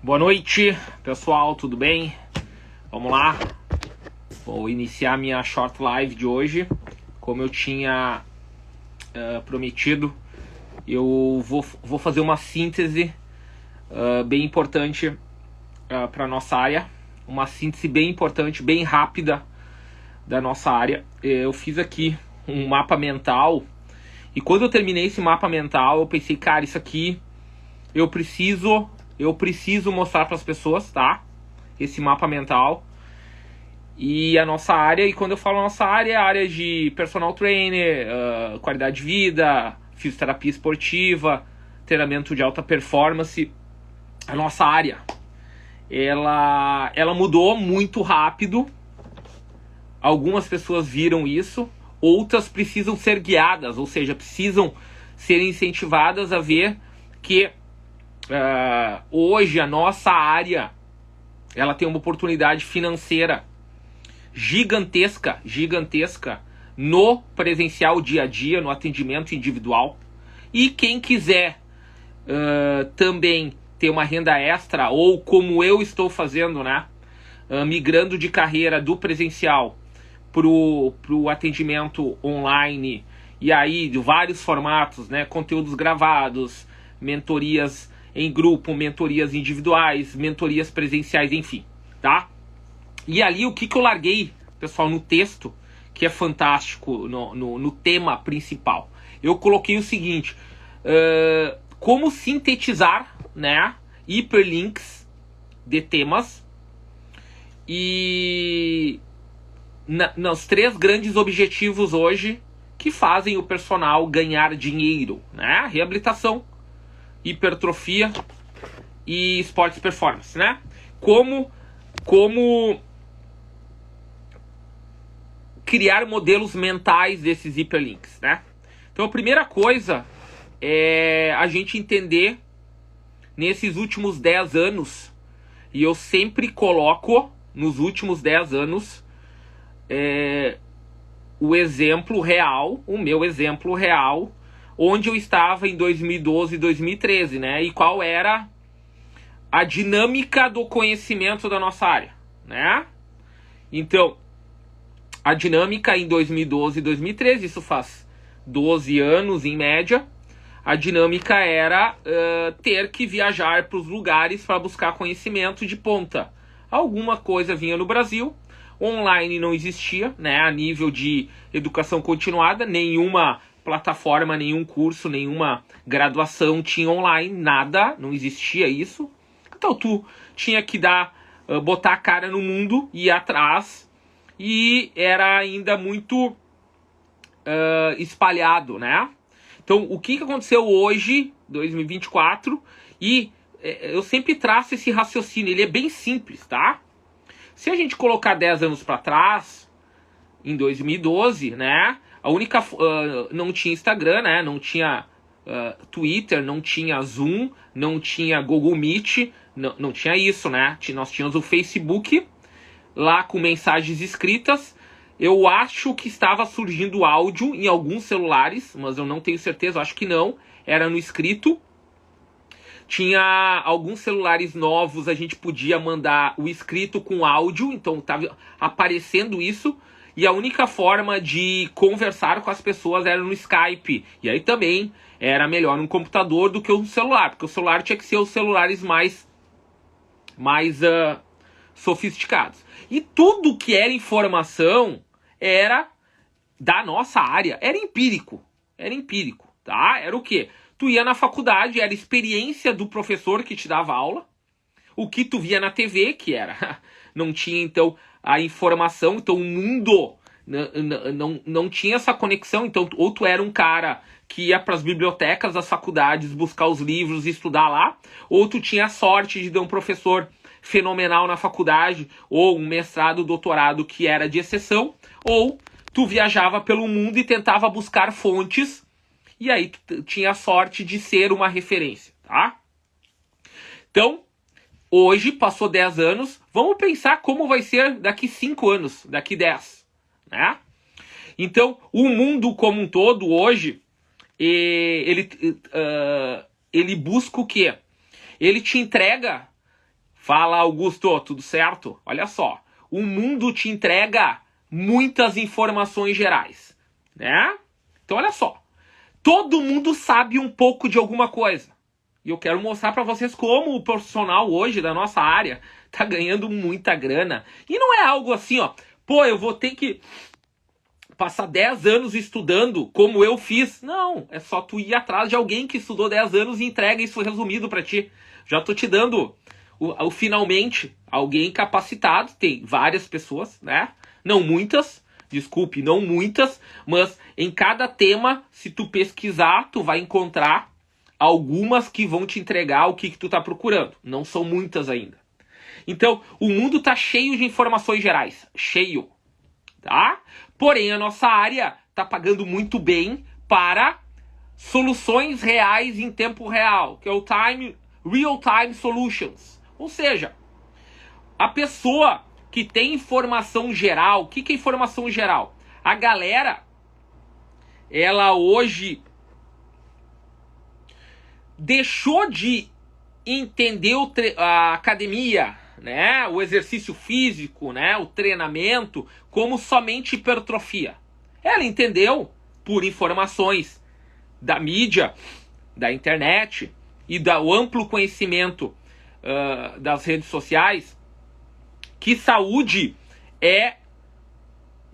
Boa noite, pessoal, tudo bem? Vamos lá. Vou iniciar minha short live de hoje. Como eu tinha prometido, eu vou fazer uma síntese bem importante para nossa área. Uma síntese bem importante, bem rápida da nossa área. Eu fiz aqui um mapa mental. E quando eu terminei esse mapa mental, eu pensei, cara, isso aqui eu preciso mostrar para as pessoas, tá? Esse mapa mental. E a nossa área, e quando eu falo nossa área, é a área de personal trainer, qualidade de vida, fisioterapia esportiva, treinamento de alta performance. A nossa área, ela mudou muito rápido. Algumas pessoas viram isso, outras precisam ser guiadas, ou seja, precisam ser incentivadas a ver que hoje a nossa área ela tem uma oportunidade financeira gigantesca no presencial dia a dia, no atendimento individual. E quem quiser também ter uma renda extra, ou como eu estou fazendo, né, migrando de carreira do presencial pro atendimento online, e aí de vários formatos, né, conteúdos gravados, mentorias em grupo, mentorias individuais, mentorias presenciais, enfim, tá? E ali o que eu larguei, pessoal, no texto, que é fantástico, no tema principal. Eu coloquei o seguinte, como sintetizar, né, hiperlinks de temas e nos 3 grandes objetivos hoje que fazem o personal ganhar dinheiro, né? Reabilitação, hipertrofia e esportes performance, né? Como criar modelos mentais desses hiperlinks, né? Então a primeira coisa é a gente entender nesses últimos 10 anos, e eu sempre coloco nos últimos 10 anos o exemplo real, o meu exemplo real, onde eu estava em 2012 e 2013, né? E qual era a dinâmica do conhecimento da nossa área, né? Então, a dinâmica em 2012 e 2013, isso faz 12 anos em média, a dinâmica era ter que viajar para os lugares para buscar conhecimento de ponta. Alguma coisa vinha no Brasil, online não existia, né, a nível de educação continuada, nenhuma plataforma, nenhum curso, nenhuma graduação tinha online, nada, não existia isso. Então tu tinha que botar a cara no mundo, ir atrás, e era ainda muito espalhado, né? Então o que aconteceu hoje, 2024, e eu sempre traço esse raciocínio, ele é bem simples, tá? Se a gente colocar 10 anos para trás, em 2012, né, a única não tinha Instagram, né, não tinha Twitter, não tinha Zoom, não tinha Google Meet, não tinha isso, né? Nós tínhamos o Facebook lá com mensagens escritas. Eu acho que estava surgindo áudio em alguns celulares, mas eu não tenho certeza, eu acho que não, era no escrito. Tinha alguns celulares novos, a gente podia mandar o escrito com áudio, então estava aparecendo isso. E a única forma de conversar com as pessoas era no Skype. E aí também era melhor um computador do que um celular, porque o celular tinha que ser os celulares mais sofisticados. E tudo que era informação era da nossa área, era empírico, tá? Era o quê? Tu ia na faculdade, era a experiência do professor que te dava aula, o que tu via na TV, que era, não tinha então a informação, então o mundo não tinha essa conexão, então ou tu era um cara que ia para as bibliotecas das faculdades buscar os livros e estudar lá, ou tu tinha a sorte de ter um professor fenomenal na faculdade, ou um mestrado, doutorado que era de exceção, ou tu viajava pelo mundo e tentava buscar fontes, e aí tu tinha a sorte de ser uma referência, tá? Então, hoje, passou 10 anos, vamos pensar como vai ser daqui 5 anos, daqui 10, né? Então, o mundo como um todo, hoje, ele busca o quê? Ele te entrega Fala, Augusto, tudo certo? Olha só, o mundo te entrega muitas informações gerais, né? Então olha só, todo mundo sabe um pouco de alguma coisa. E eu quero mostrar para vocês como o profissional hoje da nossa área tá ganhando muita grana. E não é algo assim, ó, pô, eu vou ter que passar 10 anos estudando como eu fiz. Não, é só tu ir atrás de alguém que estudou 10 anos e entrega isso resumido para ti. Já tô te dando o finalmente alguém capacitado. Tem várias pessoas, né? Não muitas, desculpe, não muitas, mas em cada tema, se tu pesquisar, tu vai encontrar algumas que vão te entregar o que tu tá procurando. Não são muitas ainda. Então, o mundo tá cheio de informações gerais. Cheio. Tá? Porém, a nossa área tá pagando muito bem para soluções reais em tempo real, que é o Real Time Solutions. Ou seja, a pessoa que tem informação geral, o que é informação geral? A galera, ela hoje deixou de entender a academia, né, o exercício físico, né, o treinamento, como somente hipertrofia. Ela entendeu, por informações da mídia, da internet e do amplo conhecimento das redes sociais, que saúde é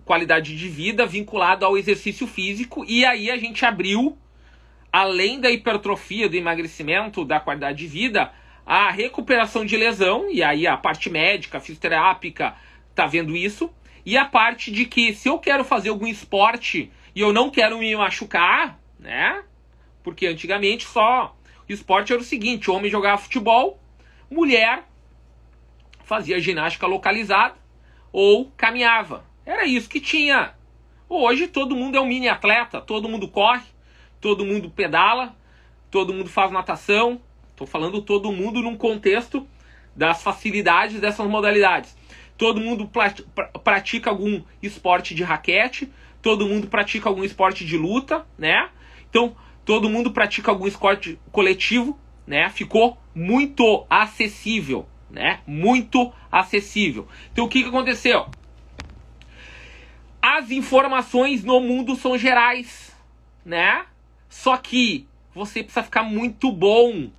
qualidade de vida vinculado ao exercício físico. E aí a gente abriu, além da hipertrofia, do emagrecimento, da qualidade de vida, a recuperação de lesão, e aí a parte médica, fisioterápica, tá vendo isso, e a parte de que se eu quero fazer algum esporte e eu não quero me machucar, né, porque antigamente só o esporte era o seguinte, homem jogava futebol, mulher fazia ginástica localizada ou caminhava, era isso que tinha. Hoje todo mundo é um mini atleta, todo mundo corre, todo mundo pedala, todo mundo faz natação. Estou falando todo mundo num contexto das facilidades dessas modalidades. Todo mundo pratica algum esporte de raquete, todo mundo pratica algum esporte de luta, né? Então, todo mundo pratica algum esporte coletivo, né? Ficou muito acessível, né? Muito acessível. Então, o que aconteceu? As informações no mundo são gerais, né? Só que você precisa ficar muito bom,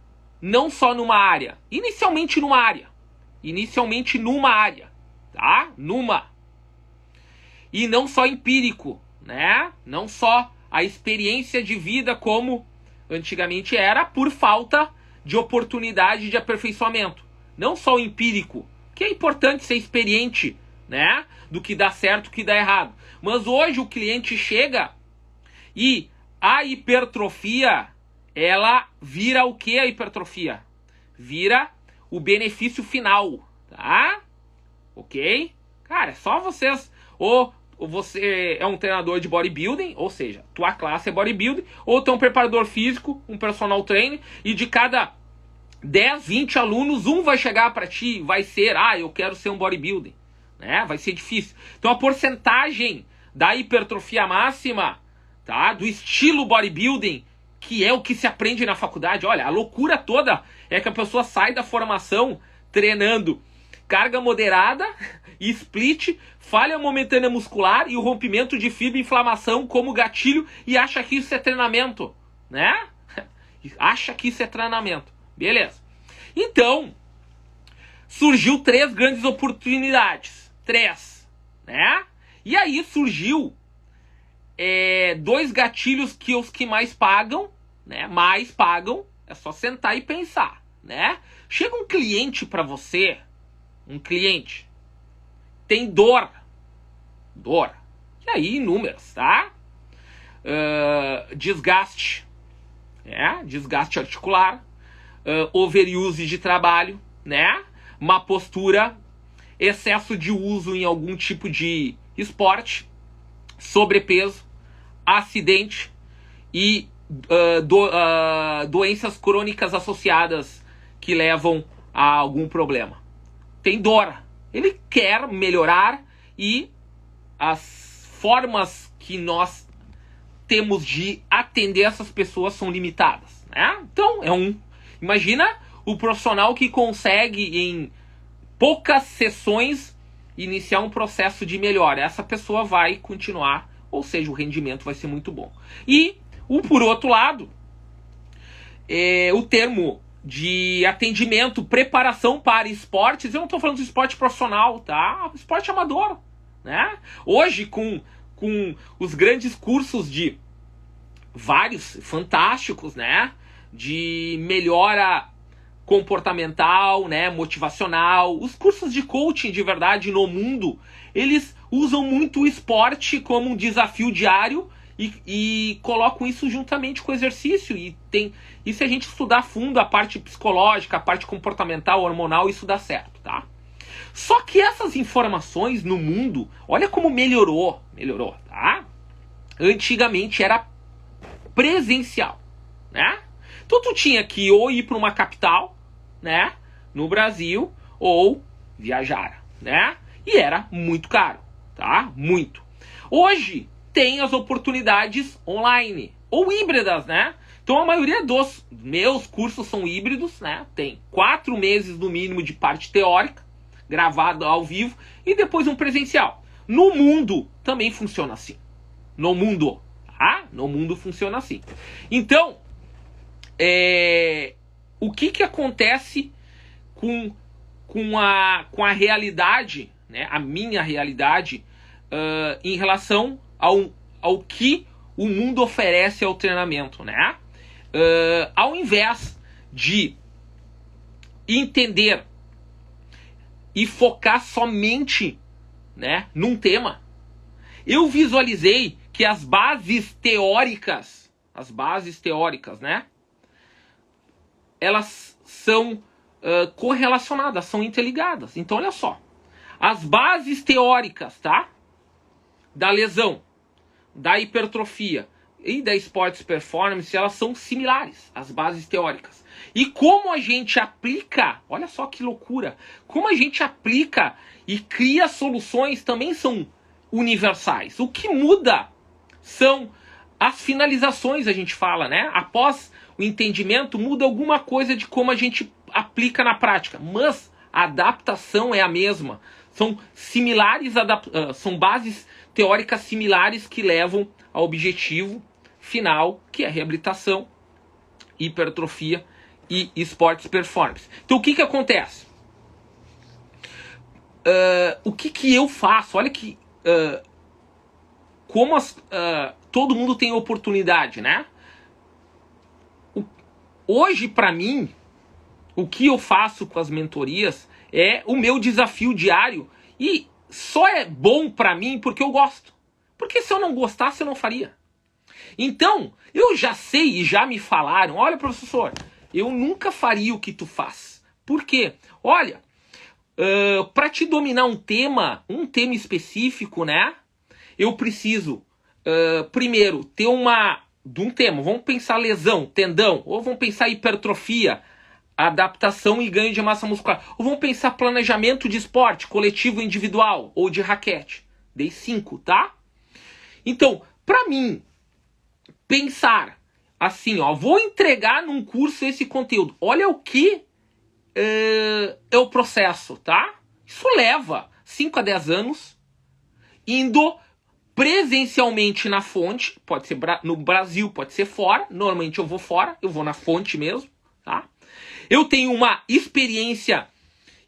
não só numa área. Inicialmente numa área, tá? E não só empírico, né? Não só a experiência de vida como antigamente era, por falta de oportunidade de aperfeiçoamento. Não só o empírico, que é importante ser experiente, né? Do que dá certo, do que dá errado. Mas hoje o cliente chega e a hipertrofia, ela vira o que a hipertrofia? Vira o benefício final, tá? Ok? Cara, é só vocês... Ou você é um treinador de bodybuilding, ou seja, tua classe é bodybuilding, ou tu é um preparador físico, um personal trainer, e de cada 10, 20 alunos, um vai chegar para ti, vai ser, eu quero ser um bodybuilding, né? Vai ser difícil. Então a porcentagem da hipertrofia máxima, tá? Do estilo bodybuilding, que é o que se aprende na faculdade. Olha, a loucura toda é que a pessoa sai da formação treinando carga moderada, split, falha momentânea muscular e o rompimento de fibra e inflamação como gatilho e acha que isso é treinamento, né? Acha que isso é treinamento. Beleza. Então, surgiu 3 grandes oportunidades. 3, né? E aí surgiu 2 gatilhos que os que mais pagam, né? Mais pagam, é só sentar e pensar, né? Chega um cliente para você, tem dor, e aí inúmeras, tá? Desgaste, desgaste articular, overuse de trabalho, né? Má postura, excesso de uso em algum tipo de esporte, sobrepeso, acidente e doenças crônicas associadas que levam a algum problema. Tem dor, ele quer melhorar e as formas que nós temos de atender essas pessoas são limitadas, né? Então, imagina o profissional que consegue em poucas sessões iniciar um processo de melhora. Essa pessoa vai continuar, ou seja, o rendimento vai ser muito bom. E, por outro lado, o termo de atendimento, preparação para esportes, eu não estou falando de esporte profissional, tá? Esporte amador, né? Hoje, com os grandes cursos de vários fantásticos, né? De melhora comportamental, né? Motivacional, os cursos de coaching de verdade no mundo, eles usam muito o esporte como um desafio diário e colocam isso juntamente com o exercício. E se a gente estudar a fundo a parte psicológica, a parte comportamental, hormonal, isso dá certo, tá? Só que essas informações no mundo, olha como melhorou, tá? Antigamente era presencial, né? Então tu tinha que ou ir para uma capital, né, no Brasil, ou viajar, né? E era muito caro, tá? Muito. Hoje tem as oportunidades online ou híbridas, né? Então a maioria dos meus cursos são híbridos, né? Tem 4 meses no mínimo de parte teórica, gravado ao vivo, e depois um presencial. No mundo também funciona assim. No mundo, tá? No mundo funciona assim. Então, o que acontece com a realidade, né? A minha realidade, em relação ao que o mundo oferece ao treinamento, né? Ao invés de entender e focar somente, né, num tema, eu visualizei que as bases teóricas, né, elas são correlacionadas, são interligadas. Então, olha só, as bases teóricas, tá, da lesão, da hipertrofia e da Sports Performance, elas são similares, as bases teóricas. E como a gente aplica, olha só que loucura, como a gente aplica e cria soluções também são universais. O que muda são as finalizações, a gente fala, né? Após o entendimento, muda alguma coisa de como a gente aplica na prática, mas a adaptação é a mesma. São similares, são bases teóricas similares que levam ao objetivo final, que é reabilitação, hipertrofia e esportes performance. Então o que acontece? O que eu faço? Olha que como todo mundo tem oportunidade, né? Hoje, para mim, o que eu faço com as mentorias é o meu desafio diário, e só é bom para mim porque eu gosto. Porque se eu não gostasse, eu não faria. Então, eu já sei e já me falaram, olha, professor, eu nunca faria o que tu faz. Por quê? Olha, para te dominar um tema específico, né? Eu preciso, primeiro, ter de um tema. Vamos pensar lesão, tendão, ou vamos pensar hipertrofia, adaptação e ganho de massa muscular. Ou vamos pensar planejamento de esporte, coletivo, individual, ou de raquete. Dei 5, tá? Então, para mim, pensar assim, ó, vou entregar num curso esse conteúdo. Olha o que é o processo, tá? Isso leva 5 a 10 anos, indo presencialmente na fonte, pode ser no Brasil, pode ser fora, normalmente eu vou fora, eu vou na fonte mesmo, tá? Eu tenho uma experiência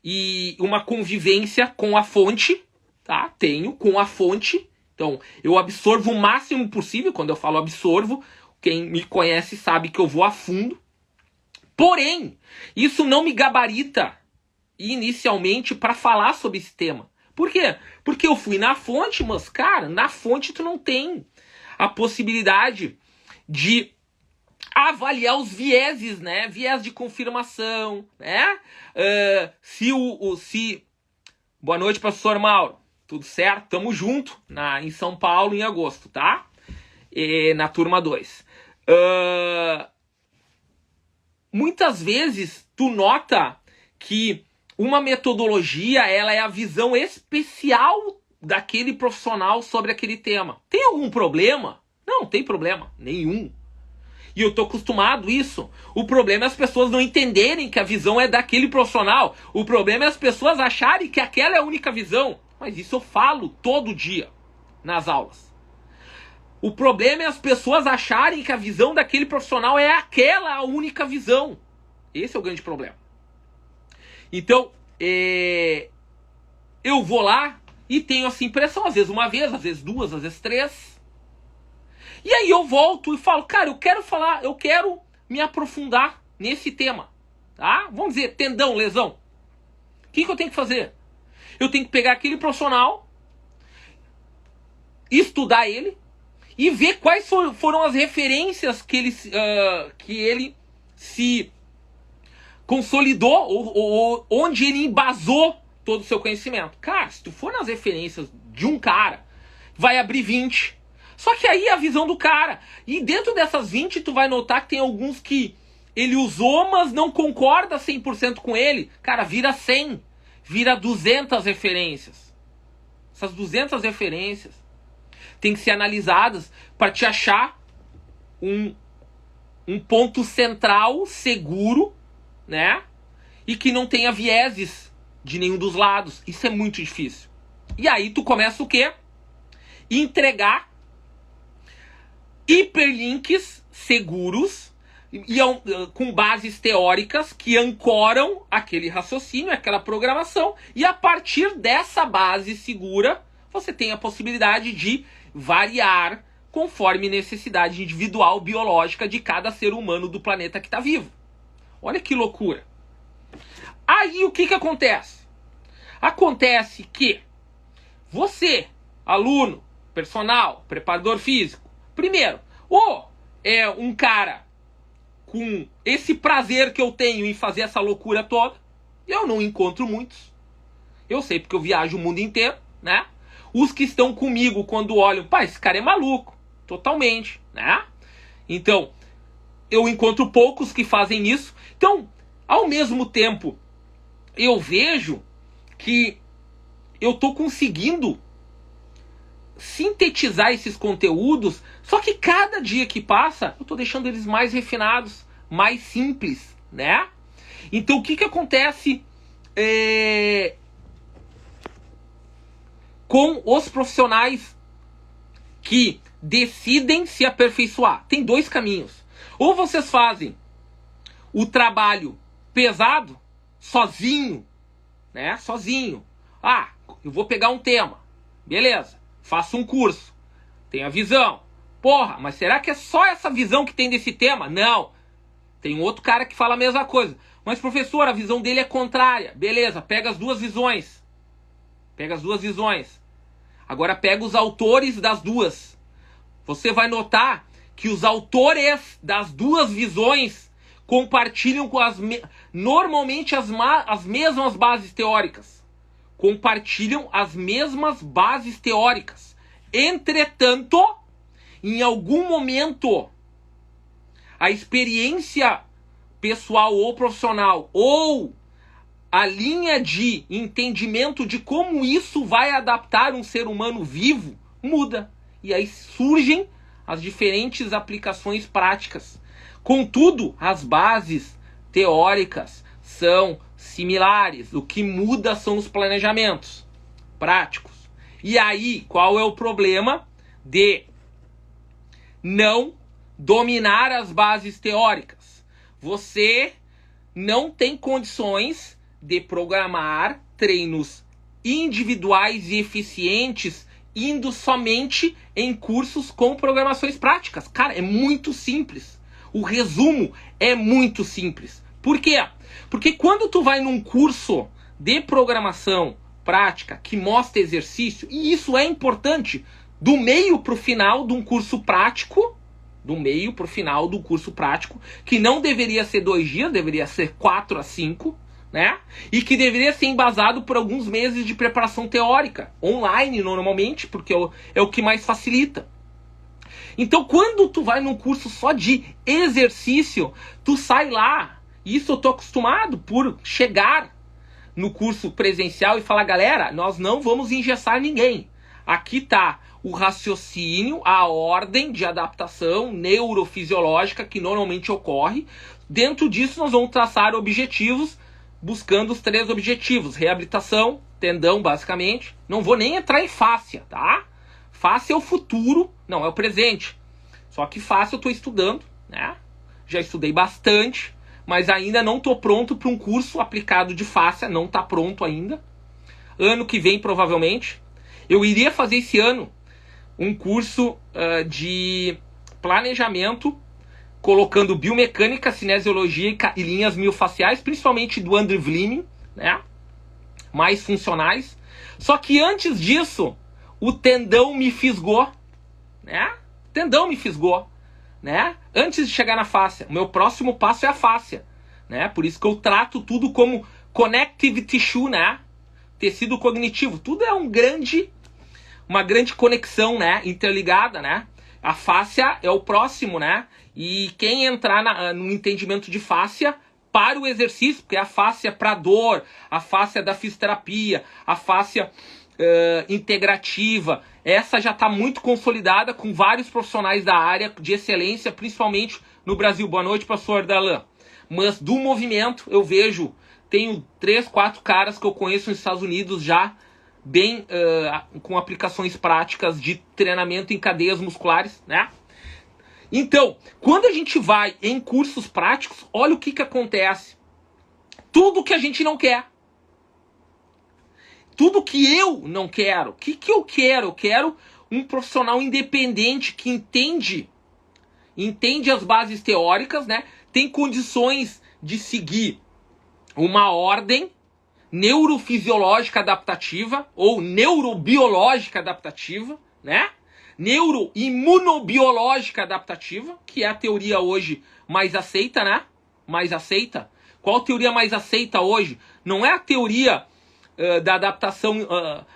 e uma convivência com a fonte, tá? Tenho com a fonte, então eu absorvo o máximo possível. Quando eu falo absorvo, quem me conhece sabe que eu vou a fundo. Porém, isso não me gabarita inicialmente para falar sobre esse tema. Por quê? Porque eu fui na fonte, mas, cara, na fonte tu não tem a possibilidade de avaliar os vieses, né? Viés de confirmação, né? Boa noite, professor Mauro. Tudo certo? Tamo junto em São Paulo em agosto, tá? Na turma 2. Muitas vezes tu nota que uma metodologia, ela é a visão especial daquele profissional sobre aquele tema. Tem algum problema? Não tem problema nenhum. E eu tô acostumado a isso. O problema é as pessoas não entenderem que a visão é daquele profissional. O problema é as pessoas acharem que aquela é a única visão. Mas isso eu falo todo dia nas aulas. O problema é as pessoas acharem que a visão daquele profissional é aquela a única visão. Esse é o grande problema. Então, eu vou lá e tenho essa impressão, às vezes uma vez, às vezes duas, às vezes três. E aí eu volto e falo, cara, eu quero me aprofundar nesse tema. Tá? Vamos dizer, tendão, lesão. O que eu tenho que fazer? Eu tenho que pegar aquele profissional, estudar ele e ver quais foram as referências que ele se consolidou ou onde ele embasou todo o seu conhecimento. Cara, se tu for nas referências de um cara, vai abrir 20. Só que aí é a visão do cara. E dentro dessas 20, tu vai notar que tem alguns que ele usou, mas não concorda 100% com ele. Cara, vira 100. Vira 200 referências. Essas 200 referências têm que ser analisadas para te achar um ponto central, seguro, né? E que não tenha vieses de nenhum dos lados. Isso é muito difícil. E aí tu começa o quê? Entregar hiperlinks seguros e com bases teóricas que ancoram aquele raciocínio, aquela programação, e a partir dessa base segura você tem a possibilidade de variar conforme necessidade individual biológica de cada ser humano do planeta que está vivo. Olha que loucura. Aí o que acontece? Acontece que você, aluno, personal, preparador físico, primeiro, ou é um cara com esse prazer que eu tenho em fazer essa loucura toda, eu não encontro muitos. Eu sei porque eu viajo o mundo inteiro, né? Os que estão comigo quando olham, pá, esse cara é maluco, totalmente, né? Então, eu encontro poucos que fazem isso. Então, ao mesmo tempo, eu vejo que eu tô conseguindo sintetizar esses conteúdos, só que cada dia que passa, eu tô deixando eles mais refinados, mais simples, né? Então, o que acontece com os profissionais que decidem se aperfeiçoar? Tem dois caminhos. Ou vocês fazem o trabalho pesado, sozinho, né? Sozinho. Ah, eu vou pegar um tema. Beleza. Faço um curso. Tenho a visão. Porra, mas será que é só essa visão que tem desse tema? Não. Tem um outro cara que fala a mesma coisa. Mas, professor, a visão dele é contrária. Beleza, pega as duas visões. Pega as duas visões. Agora pega os autores das duas. Você vai notar que os autores das duas visões compartilham com normalmente as mesmas bases teóricas. Compartilham as mesmas bases teóricas. Entretanto, em algum momento, a experiência pessoal ou profissional ou a linha de entendimento de como isso vai adaptar um ser humano vivo muda. E aí surgem as diferentes aplicações práticas. Contudo, as bases teóricas são similares. O que muda são os planejamentos práticos. E aí, qual é o problema de não dominar as bases teóricas? Você não tem condições de programar treinos individuais e eficientes indo somente em cursos com programações práticas. Cara, é muito simples. O resumo é muito simples. Por quê? Porque quando tu vai num curso de programação prática que mostra exercício, e isso é importante, do meio para o final de um curso prático, que não deveria ser 2 dias, deveria ser 4 a 5, né? E que deveria ser embasado por alguns meses de preparação teórica, online normalmente, porque é o que mais facilita. Então, quando tu vai num curso só de exercício, tu sai lá. Isso eu tô acostumado por chegar no curso presencial e falar, galera, nós não vamos engessar ninguém. Aqui tá o raciocínio, a ordem de adaptação neurofisiológica que normalmente ocorre. Dentro disso, nós vamos traçar objetivos, buscando os 3 objetivos. Reabilitação, tendão, basicamente. Não vou nem entrar em fáscia, tá? Fáscia é o futuro, não é o presente. Só que fáscia eu estou estudando, né? Já estudei bastante, mas ainda não estou pronto para um curso aplicado de fáscia, não está pronto ainda. Ano que vem, provavelmente. Eu iria fazer esse ano um curso de planejamento, colocando biomecânica, cinesiologia e linhas miofaciais, principalmente do Andrew Vlieming, né? Mais funcionais. Só que antes disso, o tendão me fisgou, né? Tendão me fisgou, né? Antes de chegar na fáscia. O meu próximo passo é a fáscia, né? Por isso que eu trato tudo como connective tissue, né? Tecido cognitivo. Tudo é uma grande conexão, né? Interligada, né? A fáscia é o próximo, né? E quem entrar no entendimento de fáscia para o exercício, porque a fáscia para dor, a fáscia da fisioterapia, a fáscia integrativa, essa já está muito consolidada com vários profissionais da área de excelência, principalmente no Brasil. Boa noite, pastor Darlan. Mas do movimento, eu vejo, tenho 3, 4 caras que eu conheço nos Estados Unidos já, bem com aplicações práticas de treinamento em cadeias musculares, né? Então, quando a gente vai em cursos práticos, olha o que acontece. Tudo que a gente não quer. Tudo que eu não quero. O que eu quero? Eu quero um profissional independente que entende as bases teóricas, né? Tem condições de seguir uma ordem neurofisiológica adaptativa ou neurobiológica adaptativa, né? Neuroimunobiológica adaptativa, que é a teoria hoje mais aceita, né? Mais aceita. Qual a teoria mais aceita hoje? Não é a teoria da adaptação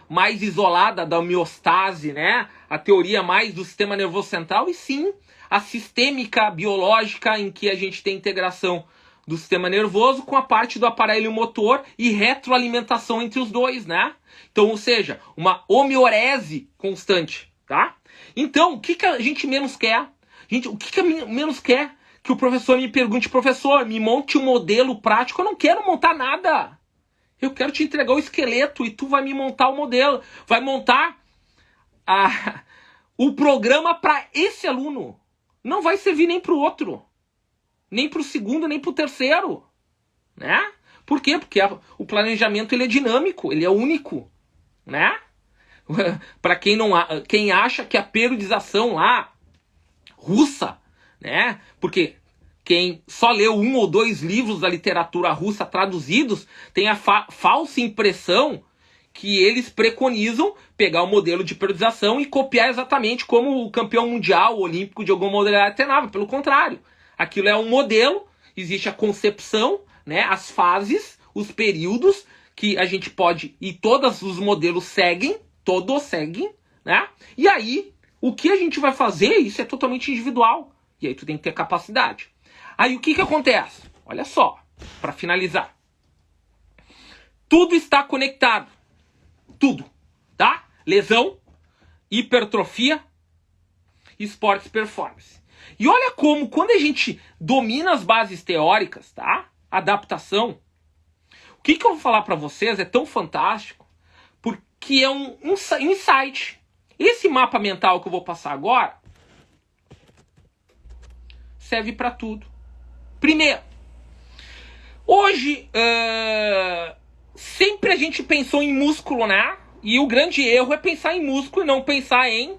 mais isolada da homeostase, né? A teoria mais do sistema nervoso central, e sim a sistêmica biológica, em que a gente tem integração do sistema nervoso com a parte do aparelho motor e retroalimentação entre os dois, né? Então, ou seja, uma homeorese constante, tá? Então, o que a gente menos quer? O que menos quer? Que o professor me pergunte, professor, me monte um modelo prático. Eu não quero montar nada. Eu quero te entregar o esqueleto e tu vai me montar o modelo. Vai montar o programa para esse aluno. Não vai servir nem para o outro. Nem para o segundo, nem para o terceiro. Né? Por quê? Porque o planejamento ele é dinâmico, ele é único. Né? Para quem acha que a periodização lá, russa, né? Porque quem só leu 1 ou 2 livros da literatura russa traduzidos tem a falsa impressão que eles preconizam pegar o modelo de periodização e copiar exatamente como o campeão mundial olímpico de alguma modalidade treinava. Pelo contrário, aquilo é um modelo, existe a concepção, né? As fases, os períodos que a gente pode, e todos os modelos seguem, né? E aí, o que a gente vai fazer, isso é totalmente individual. E aí tu tem que ter capacidade. Aí o que acontece? Olha só, para finalizar. Tudo está conectado. Tudo, tá? Lesão, hipertrofia, esportes performance. E olha como, quando a gente domina as bases teóricas, tá? Adaptação. O que eu vou falar para vocês é tão fantástico, porque é um insight. Esse mapa mental que eu vou passar agora serve para tudo. Primeiro, hoje sempre a gente pensou em músculo, né? E o grande erro é pensar em músculo e não pensar em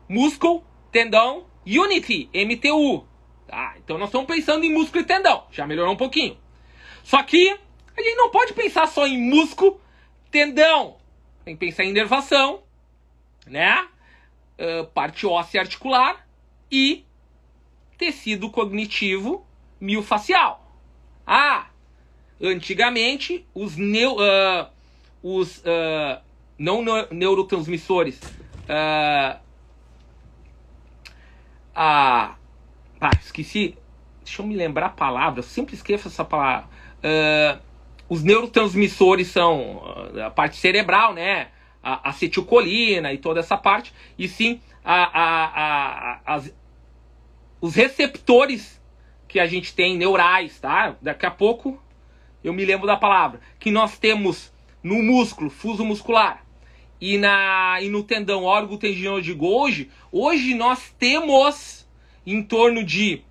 músculo, tendão, unity, MTU. Tá? Então nós estamos pensando em músculo e tendão. Já melhorou um pouquinho. Só que a gente não pode pensar só em músculo, tendão. Tem que pensar em inervação, né? Parte óssea articular e tecido cognitivo miofacial. Antigamente os não neurotransmissores, esqueci, deixa eu me lembrar a palavra, eu sempre esqueço essa palavra. Os neurotransmissores são a parte cerebral, né? a acetilcolina e toda essa parte, e sim os receptores que a gente tem, neurais, tá? Daqui a pouco eu me lembro da palavra, que nós temos no músculo, fuso muscular, e no tendão, órgão tendinoso de Golgi. Hoje nós temos em torno de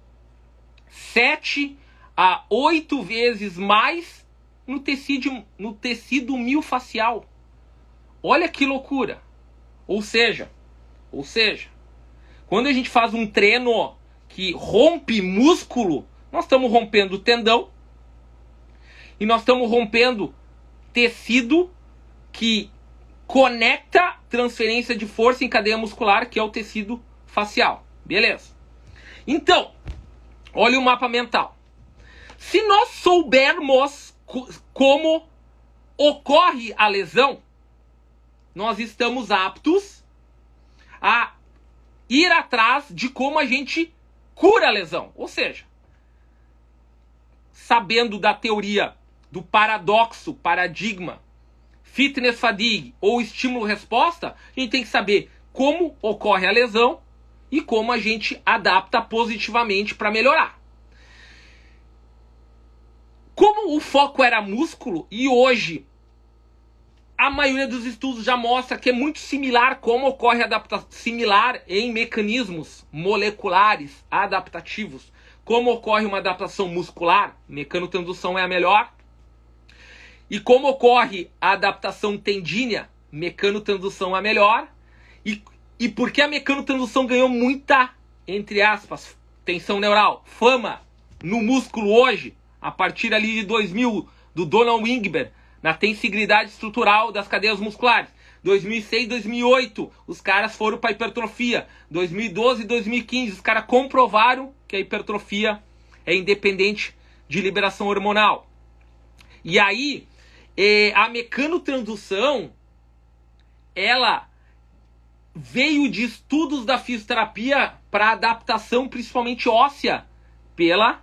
7 a 8 vezes mais no tecido miofascial. Olha que loucura. Ou seja, quando a gente faz um treino que rompe músculo, nós estamos rompendo o tendão e nós estamos rompendo tecido que conecta transferência de força em cadeia muscular, que é o tecido facial. Beleza. Então, olha o mapa mental. Se nós soubermos como ocorre a lesão, nós estamos aptos a ir atrás de como a gente cura a lesão. Ou seja, sabendo da teoria do paradoxo, paradigma, fitness fatigue ou estímulo-resposta, a gente tem que saber como ocorre a lesão e como a gente adapta positivamente para melhorar. Como o foco era músculo, e hoje a maioria dos estudos já mostra que é muito similar como ocorre a adaptação, similar em mecanismos moleculares adaptativos, como ocorre uma adaptação muscular, mecanotransdução é a melhor, e como ocorre a adaptação tendínea, mecanotransdução é a melhor, e por que a mecanotransdução ganhou muita, entre aspas, tensão neural, fama no músculo hoje, a partir ali de 2000, do Donald Wingber, na tensigridade estrutural das cadeias musculares. 2006, 2008, os caras foram para hipertrofia. 2012 e 2015, os caras comprovaram que a hipertrofia é independente de liberação hormonal. E aí, a mecanotransdução, ela veio de estudos da fisioterapia para adaptação, principalmente óssea, pela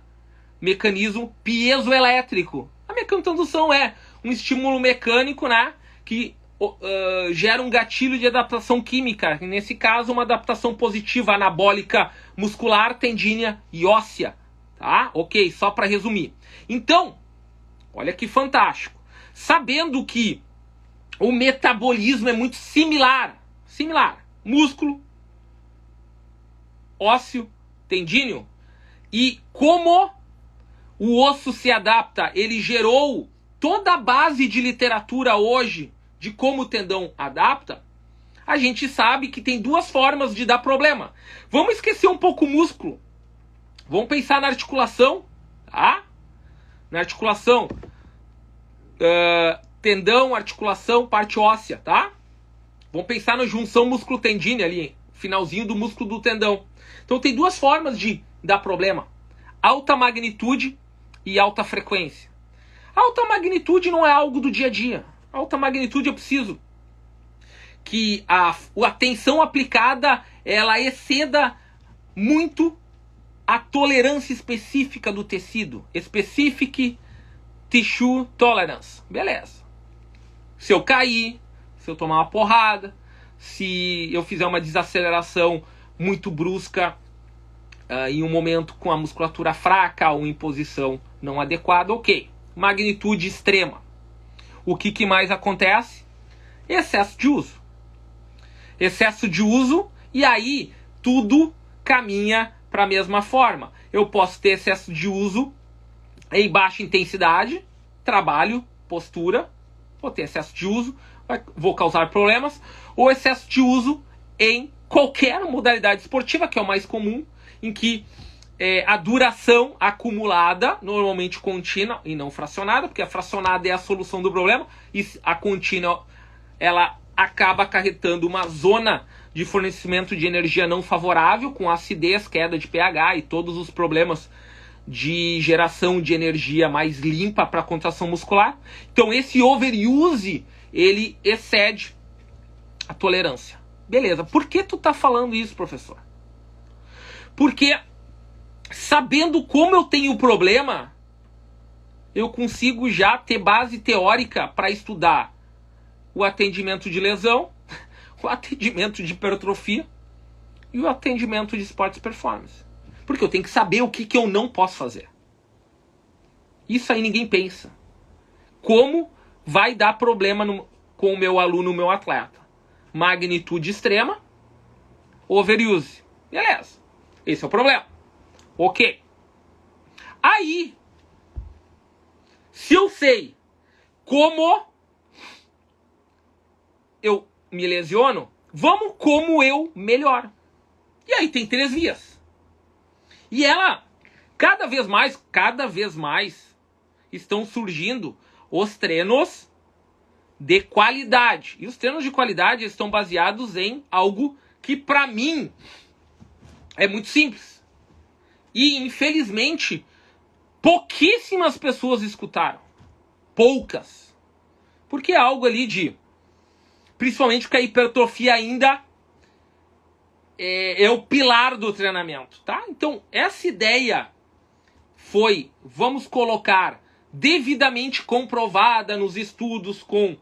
mecanismo piezoelétrico. A mecanotransdução é um estímulo mecânico, né, que gera um gatilho de adaptação química. Nesse caso, uma adaptação positiva anabólica muscular, tendínea e óssea. Tá? Ok, só para resumir. Então, olha que fantástico. Sabendo que o metabolismo é muito similar. Músculo, ósseo, tendíneo. E como o osso se adapta, ele gerou toda a base de literatura hoje de como o tendão adapta. A gente sabe que tem duas formas de dar problema. Vamos esquecer um pouco o músculo. Vamos pensar na articulação, tá? Na articulação, tendão, articulação, parte óssea, tá? Vamos pensar na junção músculo-tendínea ali, finalzinho do músculo do tendão. Então tem duas formas de dar problema: alta magnitude e alta frequência. Alta magnitude não é algo do dia a dia. Alta magnitude eu preciso que a tensão aplicada ela exceda muito a tolerância específica do tecido. Specific Tissue Tolerance. Beleza. Se eu cair, se eu tomar uma porrada, se eu fizer uma desaceleração muito brusca em um momento com a musculatura fraca ou em posição não adequada, ok. Magnitude extrema. O que mais acontece? Excesso de uso. Excesso de uso, e aí tudo caminha para a mesma forma. Eu posso ter excesso de uso em baixa intensidade, trabalho, postura, vou ter excesso de uso, vou causar problemas, ou excesso de uso em qualquer modalidade esportiva, que é o mais comum, em que a duração acumulada, normalmente contínua e não fracionada, porque a fracionada é a solução do problema, e a contínua ela acaba acarretando uma zona de fornecimento de energia não favorável, com acidez, queda de pH e todos os problemas de geração de energia mais limpa para a contração muscular. Então esse overuse, ele excede a tolerância. Beleza, por que tu tá falando isso, professor? Porque sabendo como eu tenho o problema, eu consigo já ter base teórica para estudar o atendimento de lesão, o atendimento de hipertrofia e o atendimento de esportes performance. Porque eu tenho que saber o que eu não posso fazer. Isso aí ninguém pensa. Como vai dar problema com o meu aluno, o meu atleta? Magnitude extrema, overuse. Beleza. Esse é o problema. Ok. Aí, se eu sei como eu me lesiono, vamos como eu melhoro. E aí tem 3 vias. E ela, cada vez mais, estão surgindo os treinos de qualidade. E os treinos de qualidade estão baseados em algo que, para mim, é muito simples. E, infelizmente, pouquíssimas pessoas escutaram. Poucas. Porque é algo ali de... Principalmente porque a hipertrofia ainda é o pilar do treinamento, tá? Então, essa ideia foi, vamos colocar, devidamente comprovada nos estudos com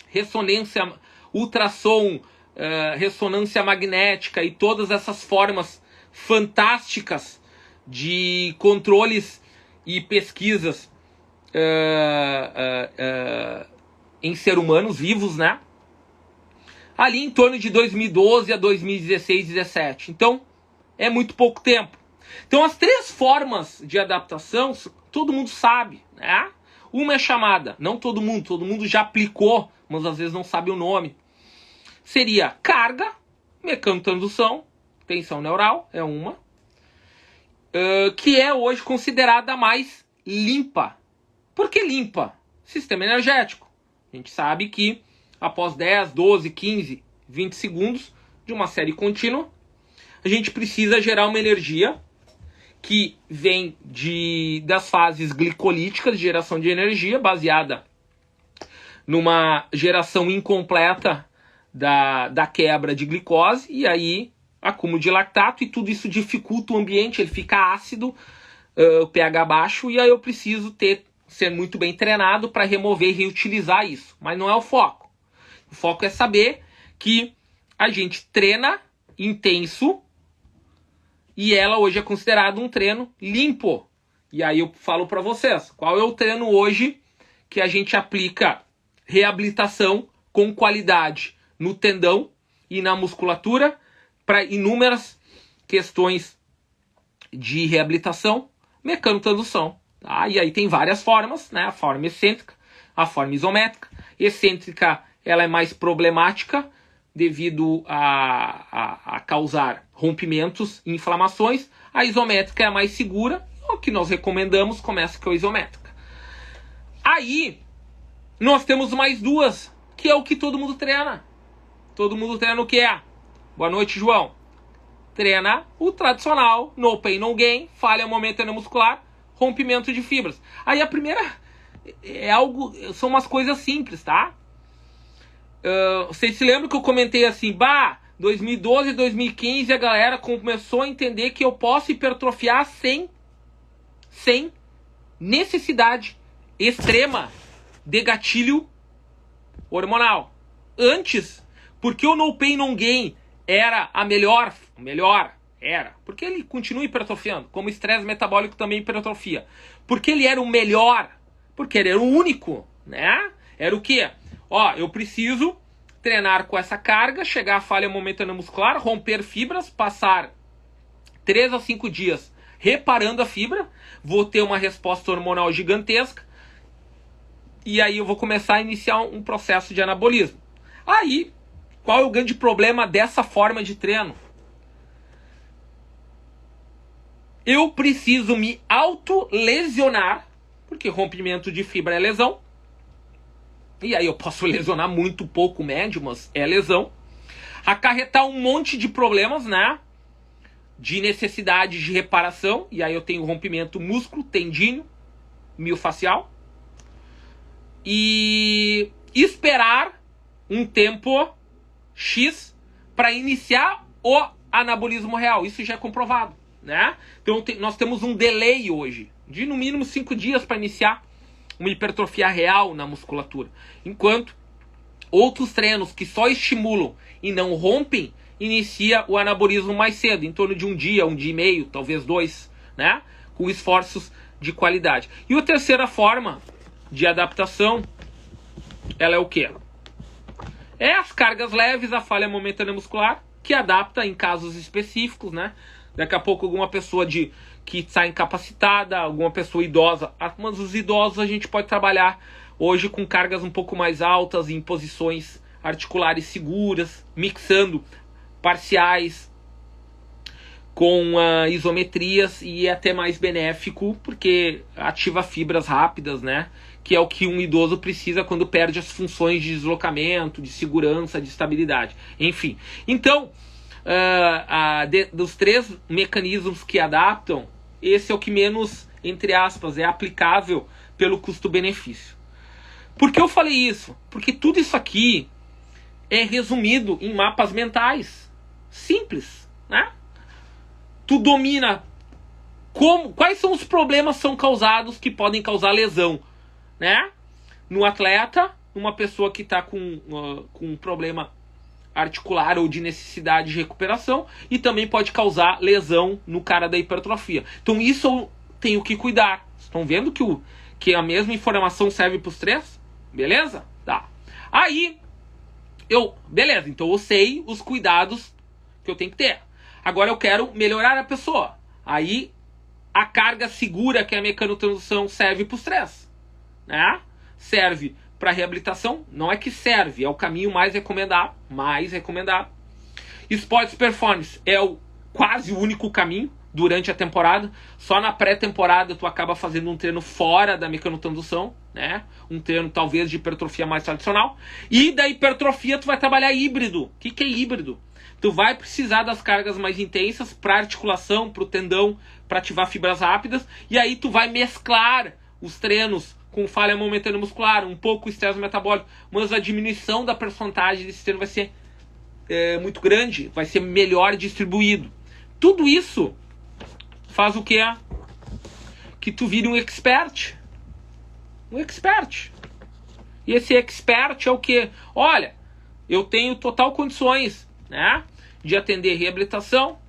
ressonância, ultrassom, ressonância magnética e todas essas formas fantásticas de controles e pesquisas em seres humanos vivos, né? Ali em torno de 2012 a 2016, 2017. Então, é muito pouco tempo. Então, as 3 formas de adaptação, todo mundo sabe, né? Uma é chamada, não todo mundo já aplicou, mas às vezes não sabe o nome. Seria carga, mecanotransdução, tensão neural, é uma. Que é hoje considerada a mais limpa. Por que limpa? Sistema energético. A gente sabe que após 10, 12, 15, 20 segundos de uma série contínua, a gente precisa gerar uma energia que vem das fases glicolíticas de geração de energia, baseada numa geração incompleta da quebra de glicose, e aí acúmulo de lactato, e tudo isso dificulta o ambiente, ele fica ácido, o pH baixo, e aí eu preciso ser muito bem treinado para remover e reutilizar isso. Mas não é o foco. O foco é saber que a gente treina intenso e ela hoje é considerada um treino limpo. E aí eu falo para vocês, qual é o treino hoje que a gente aplica reabilitação com qualidade no tendão e na musculatura para inúmeras questões de reabilitação, mecanotransdução. Tá? E aí tem várias formas, né? A forma excêntrica, a forma isométrica. Excêntrica, ela é mais problemática devido a causar rompimentos e inflamações. A isométrica é a mais segura. O que nós recomendamos começa com a isométrica. Aí, nós temos mais 2, que é o que todo mundo treina. Todo mundo treina o que é? Boa noite, João. Treina o tradicional, no pain, no gain, falha momentânea muscular, rompimento de fibras. Aí a primeira são umas coisas simples, tá? Vocês se lembram que eu comentei assim, 2012, 2015 a galera começou a entender que eu posso hipertrofiar sem necessidade extrema de gatilho hormonal. Antes, porque o no pain, no gain era a melhor, porque ele continua hipertrofiando, como o estresse metabólico também hipertrofia. Porque ele era o melhor, porque ele era o único, né? Era o quê? Eu preciso treinar com essa carga, chegar à falha momentânea muscular, romper fibras, passar 3 a 5 dias reparando a fibra, vou ter uma resposta hormonal gigantesca, e aí eu vou começar a iniciar um processo de anabolismo. Aí, qual é o grande problema dessa forma de treino? Eu preciso me autolesionar, porque rompimento de fibra é lesão, e aí eu posso lesionar muito pouco médio, mas é lesão. Acarretar um monte de problemas, né? De necessidade de reparação. E aí eu tenho rompimento músculo, tendíneo, miofascial. E esperar um tempo X para iniciar o anabolismo real. Isso já é comprovado, né? Então nós temos um delay hoje de no mínimo 5 dias para iniciar uma hipertrofia real na musculatura. Enquanto Outros treinos que só estimulam e não rompem, inicia o anabolismo mais cedo, em torno de um dia e meio, talvez 2, né? Com esforços de qualidade. E a terceira forma de adaptação, ela é o quê? É as cargas leves, a falha momentânea muscular, que adapta em casos específicos, né? Daqui a pouco alguma pessoa que está incapacitada, alguma pessoa idosa. Mas os idosos a gente pode trabalhar hoje com cargas um pouco mais altas, em posições articulares seguras, mixando parciais com isometrias, e é até mais benéfico porque ativa fibras rápidas, né? Que é o que um idoso precisa quando perde as funções de deslocamento, de segurança, de estabilidade. Enfim, então, dos 3 mecanismos que adaptam, esse é o que menos, entre aspas, é aplicável pelo custo-benefício. Por que eu falei isso? Porque tudo isso aqui é resumido em mapas mentais. Simples, né? Tu domina quais são os problemas são causados que podem causar lesão, né? No atleta, numa pessoa que está com um problema articular ou de necessidade de recuperação, e também pode causar lesão no cara da hipertrofia. Então isso eu tenho que cuidar. Estão vendo que a mesma informação serve para os 3? Beleza? Tá. Aí, beleza, então eu sei os cuidados que eu tenho que ter. Agora eu quero melhorar a pessoa. Aí a carga segura, que é a mecanotransdução, serve para os 3. Né? Serve para reabilitação, não é que serve, é o caminho mais recomendado. Sports Performance é quase o único caminho durante a temporada. Só na pré-temporada tu acaba fazendo um treino fora da mecanotransdução, né? Um treino talvez de hipertrofia mais tradicional. E da hipertrofia tu vai trabalhar híbrido. O que é híbrido? Tu vai precisar das cargas mais intensas para articulação, para o tendão, para ativar fibras rápidas. E aí tu vai mesclar os treinos com falha momentânea muscular, um pouco estresse metabólico, mas a diminuição da porcentagem desse treino vai ser muito grande, vai ser melhor distribuído. Tudo isso faz o quê? Que tu vire um expert. Um expert. E esse expert é o quê? Olha, eu tenho total condições, né, de atender reabilitação,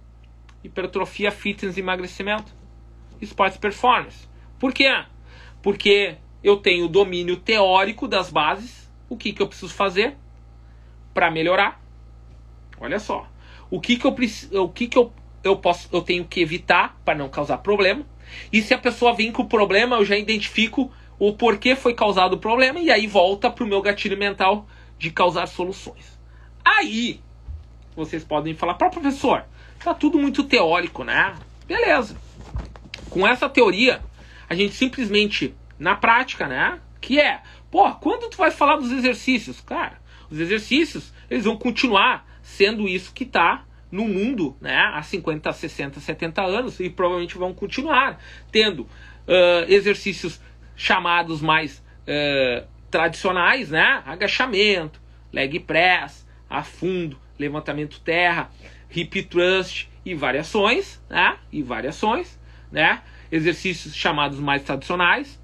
hipertrofia, fitness, emagrecimento, esportes performance. Por quê? Porque eu tenho o domínio teórico das bases. O que eu preciso fazer para melhorar? Olha só. O que eu tenho que evitar para não causar problema. E se a pessoa vem com o problema, eu já identifico o porquê foi causado o problema, e aí volta para o meu gatilho mental de causar soluções. Aí vocês podem falar: professor, tá tudo muito teórico, né? Beleza. Com essa teoria, a gente simplesmente, na prática, né? Que é, quando tu vai falar dos exercícios? Cara, os exercícios, eles vão continuar sendo isso que tá no mundo, né, há 50, 60, 70 anos, e provavelmente vão continuar tendo exercícios chamados mais tradicionais, né? Agachamento, leg press, afundo, levantamento terra, hip thrust e variações, né? Exercícios chamados mais tradicionais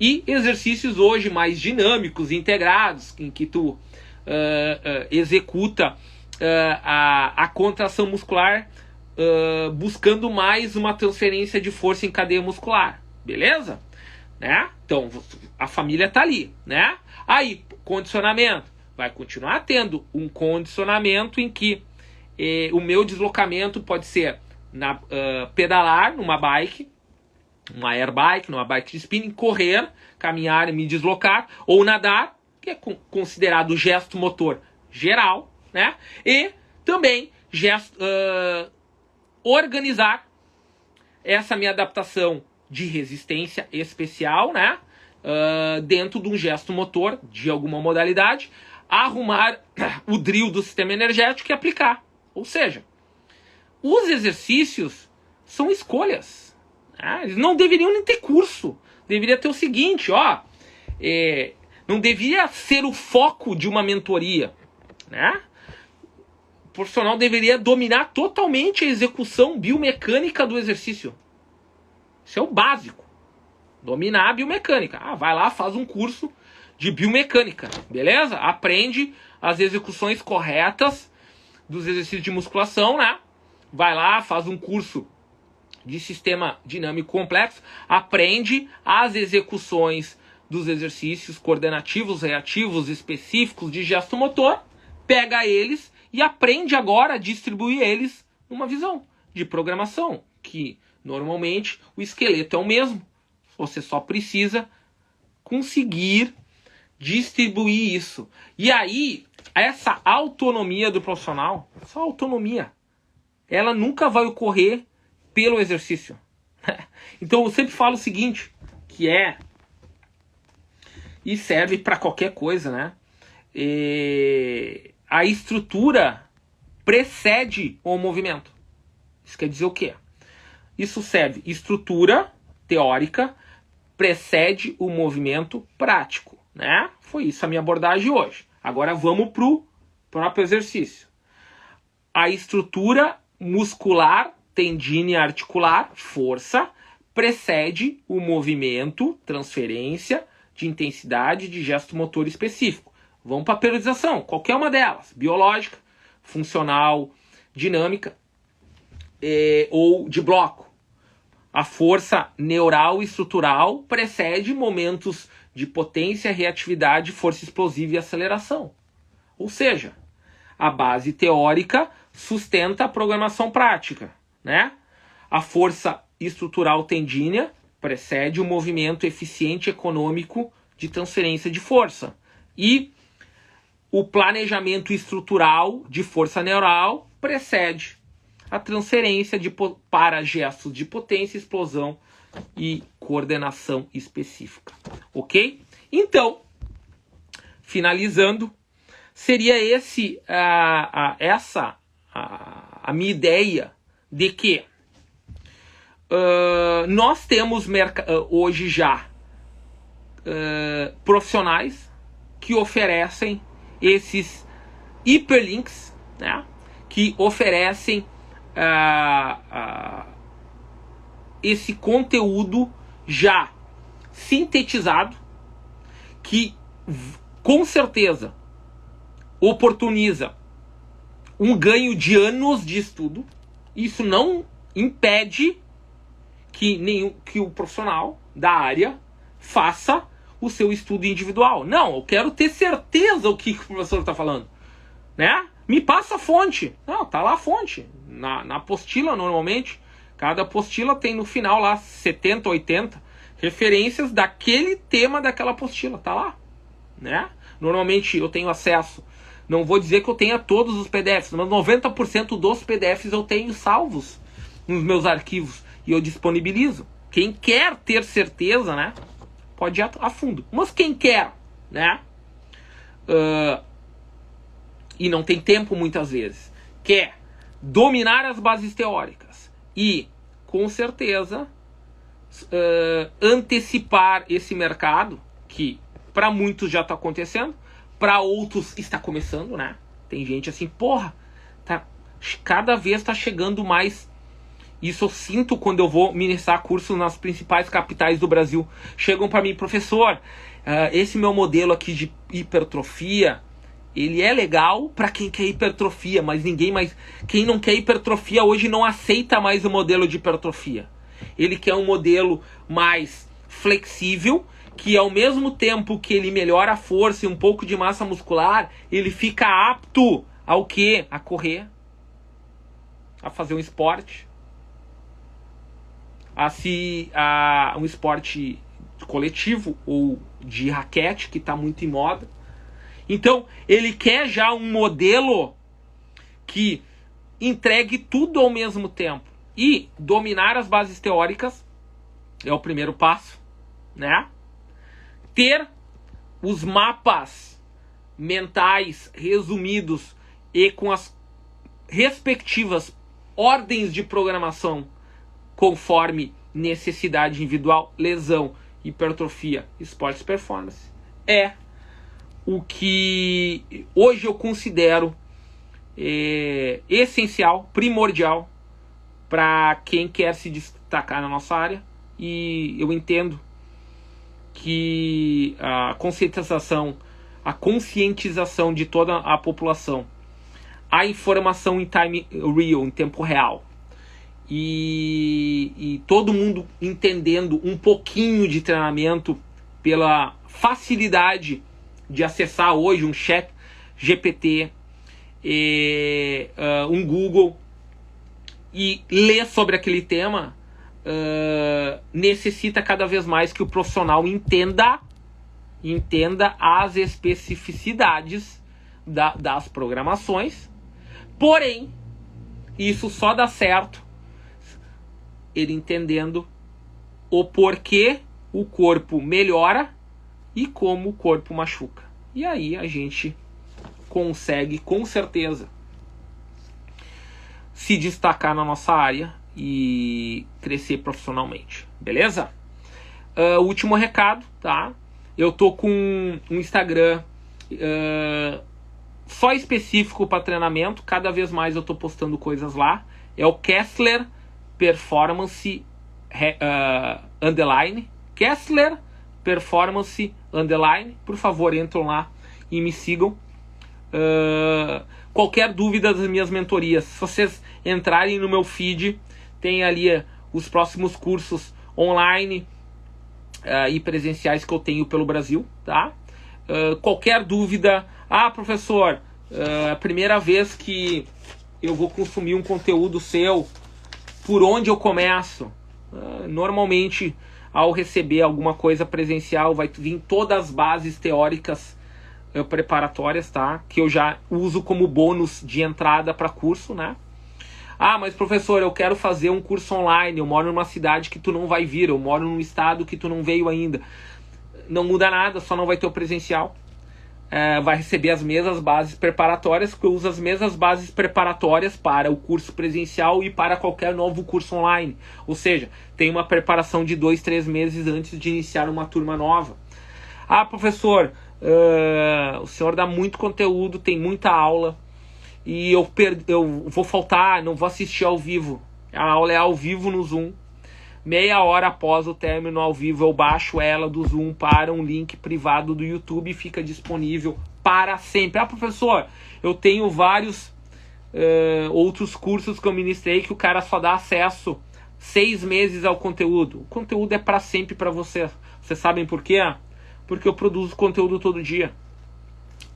e exercícios hoje mais dinâmicos, integrados, em que tu executa a contração muscular buscando mais uma transferência de força em cadeia muscular, beleza? Né? Então a família tá ali, né? Aí, condicionamento, vai continuar tendo um condicionamento em que o meu deslocamento pode ser pedalar numa bike, uma air bike, numa bike de spinning, correr, caminhar e me deslocar, ou nadar, que é considerado gesto motor geral, né? E também organizar essa minha adaptação de resistência especial, né? Dentro de um gesto motor de alguma modalidade, arrumar o drill do sistema energético e aplicar. Ou seja, os exercícios são escolhas, né? Eles não deveriam nem ter curso. Deveria ter o seguinte, não deveria ser o foco de uma mentoria, né? O profissional deveria dominar totalmente a execução biomecânica do exercício. Isso é o básico. Dominar a biomecânica. Vai lá, faz um curso de biomecânica, beleza? Aprende as execuções corretas dos exercícios de musculação, né? Vai lá, faz um curso de sistema dinâmico complexo, aprende as execuções dos exercícios coordenativos, reativos, específicos de gesto motor, pega eles e aprende agora a distribuir eles numa visão de programação, que normalmente o esqueleto é o mesmo. Você só precisa conseguir distribuir isso. E aí, essa autonomia do profissional, essa autonomia, ela nunca vai ocorrer pelo exercício. Então eu sempre falo o seguinte, que é, e serve para qualquer coisa, né? A estrutura precede o movimento. Isso quer dizer o quê? Isso serve, estrutura teórica precede o movimento prático, né? Foi isso a minha abordagem hoje. Agora vamos para o próprio exercício. A estrutura muscular, tendínea articular, força, precede o movimento, transferência de intensidade de gesto motor específico. Vamos para a periodização, qualquer uma delas, biológica, funcional, dinâmica ou de bloco. A força neural e estrutural precede momentos de potência, reatividade, força explosiva e aceleração. Ou seja, a base teórica sustenta a programação prática, né? A força estrutural tendínea precede o movimento eficiente econômico de transferência de força. E o planejamento estrutural de força neural precede a transferência para gestos de potência, explosão e coordenação específica. Ok? Então, finalizando, seria essa a minha ideia de que nós temos hoje já profissionais que oferecem esses hiperlinks, né? Que oferecem esse conteúdo já sintetizado, que com certeza oportuniza um ganho de anos de estudo. Isso não impede que o profissional da área faça o seu estudo individual. Não, eu quero ter certeza o que o professor está falando, né? Me passa a fonte. Não, tá lá a fonte. Na apostila, normalmente, cada apostila tem no final lá 70, 80 referências daquele tema daquela apostila. Tá lá, né? Normalmente eu tenho acesso. Não vou dizer que eu tenha todos os PDFs, mas 90% dos PDFs eu tenho salvos nos meus arquivos e eu disponibilizo. Quem quer ter certeza, né, pode ir a fundo. Mas quem quer, né, e não tem tempo muitas vezes, quer dominar as bases teóricas e, com certeza, antecipar esse mercado, que para muitos já está acontecendo, para outros está começando, né? Tem gente assim, porra, cada vez está chegando mais. Isso eu sinto quando eu vou ministrar cursos nas principais capitais do Brasil. Chegam para mim, professor, esse meu modelo aqui de hipertrofia, ele é legal para quem quer hipertrofia, mas quem não quer hipertrofia hoje não aceita mais o modelo de hipertrofia. Ele quer um modelo mais flexível, que ao mesmo tempo que ele melhora a força e um pouco de massa muscular, ele fica apto ao quê? A correr, a fazer um esporte, a um esporte coletivo ou de raquete, que está muito em moda. Então, ele quer já um modelo que entregue tudo ao mesmo tempo. E dominar as bases teóricas é o primeiro passo, né? Ter os mapas mentais resumidos e com as respectivas ordens de programação conforme necessidade individual, lesão, hipertrofia, esportes performance, é o que hoje eu considero essencial, primordial para quem quer se destacar na nossa área. E eu entendo que a conscientização de toda a população, a informação em time real, em tempo real, e todo mundo entendendo um pouquinho de treinamento pela facilidade de acessar hoje um chat GPT, um Google, e ler sobre aquele tema, necessita cada vez mais que o profissional entenda as especificidades das programações. Porém, isso só dá certo ele entendendo o porquê o corpo melhora e como o corpo machuca. E aí a gente consegue, com certeza, se destacar na nossa área e crescer profissionalmente. Beleza? Último recado, tá? Eu tô com um Instagram só específico para treinamento. Cada vez mais eu tô postando coisas lá. É o Kessler Performance Underline. Kessler Performance Underline. Por favor, entram lá e me sigam. Qualquer dúvida das minhas mentorias, se vocês entrarem no meu feed, tem ali os próximos cursos online e presenciais que eu tenho pelo Brasil, tá? Qualquer dúvida, professor, a primeira vez que eu vou consumir um conteúdo seu, por onde eu começo? Normalmente, ao receber alguma coisa presencial, vai vir todas as bases teóricas preparatórias, tá? Que eu já uso como bônus de entrada para curso, né? Mas professor, eu quero fazer um curso online, eu moro numa cidade que tu não vai vir, eu moro num estado que tu não veio ainda. Não muda nada, só não vai ter o presencial. Vai receber as mesmas bases preparatórias, porque eu uso as mesmas bases preparatórias para o curso presencial e para qualquer novo curso online. Ou seja, tem uma preparação de 2-3 meses antes de iniciar uma turma nova. Professor, o senhor dá muito conteúdo, tem muita aula, e eu vou faltar, não vou assistir ao vivo. A aula é ao vivo no Zoom. Meia hora após o término ao vivo, eu baixo ela do Zoom para um link privado do YouTube e fica disponível para sempre. Professor, eu tenho vários outros cursos que eu ministrei que o cara só dá acesso 6 meses ao conteúdo. O conteúdo é para sempre para você. Vocês sabem por quê? Porque eu produzo conteúdo todo dia.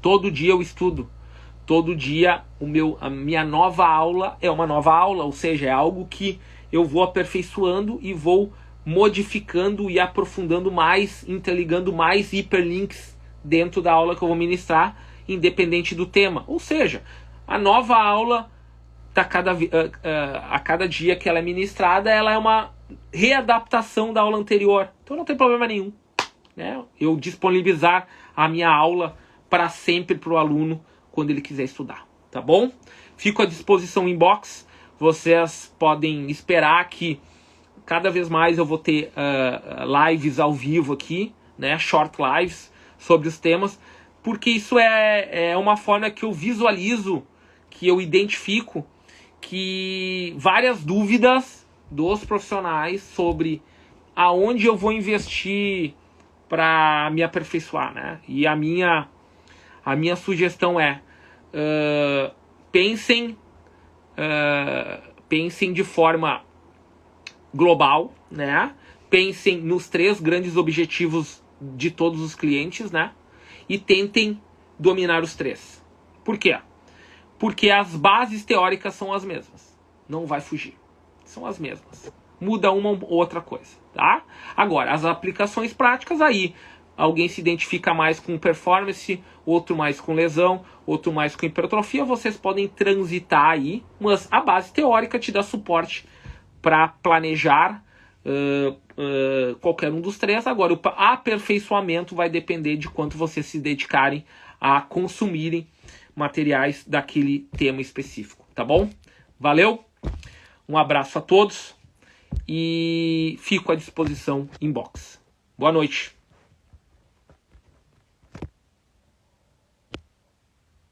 Todo dia eu estudo. Todo dia a minha nova aula é uma nova aula, ou seja, é algo que eu vou aperfeiçoando e vou modificando e aprofundando mais, interligando mais hiperlinks dentro da aula que eu vou ministrar, independente do tema. Ou seja, a nova aula, a cada dia que ela é ministrada, ela é uma readaptação da aula anterior. Então não tem problema nenhum, né? Eu disponibilizar a minha aula para sempre para o aluno quando ele quiser estudar, tá bom? Fico à disposição inbox. Vocês podem esperar que cada vez mais eu vou ter lives ao vivo aqui, né? Short lives sobre os temas, porque isso é uma forma que eu visualizo, que eu identifico que várias dúvidas dos profissionais sobre aonde eu vou investir para me aperfeiçoar, né? E a minha sugestão é pensem de forma global, né? Pensem nos 3 grandes objetivos de todos os clientes, né? E tentem dominar os 3. Por quê? Porque as bases teóricas são as mesmas. Não vai fugir. São as mesmas. Muda uma ou outra coisa, tá? Agora, as aplicações práticas aí, alguém se identifica mais com performance, outro mais com lesão, outro mais com hipertrofia, vocês podem transitar aí, mas a base teórica te dá suporte para planejar qualquer um dos 3. Agora, o aperfeiçoamento vai depender de quanto vocês se dedicarem a consumirem materiais daquele tema específico, tá bom? Valeu, um abraço a todos e fico à disposição inbox. Boa noite.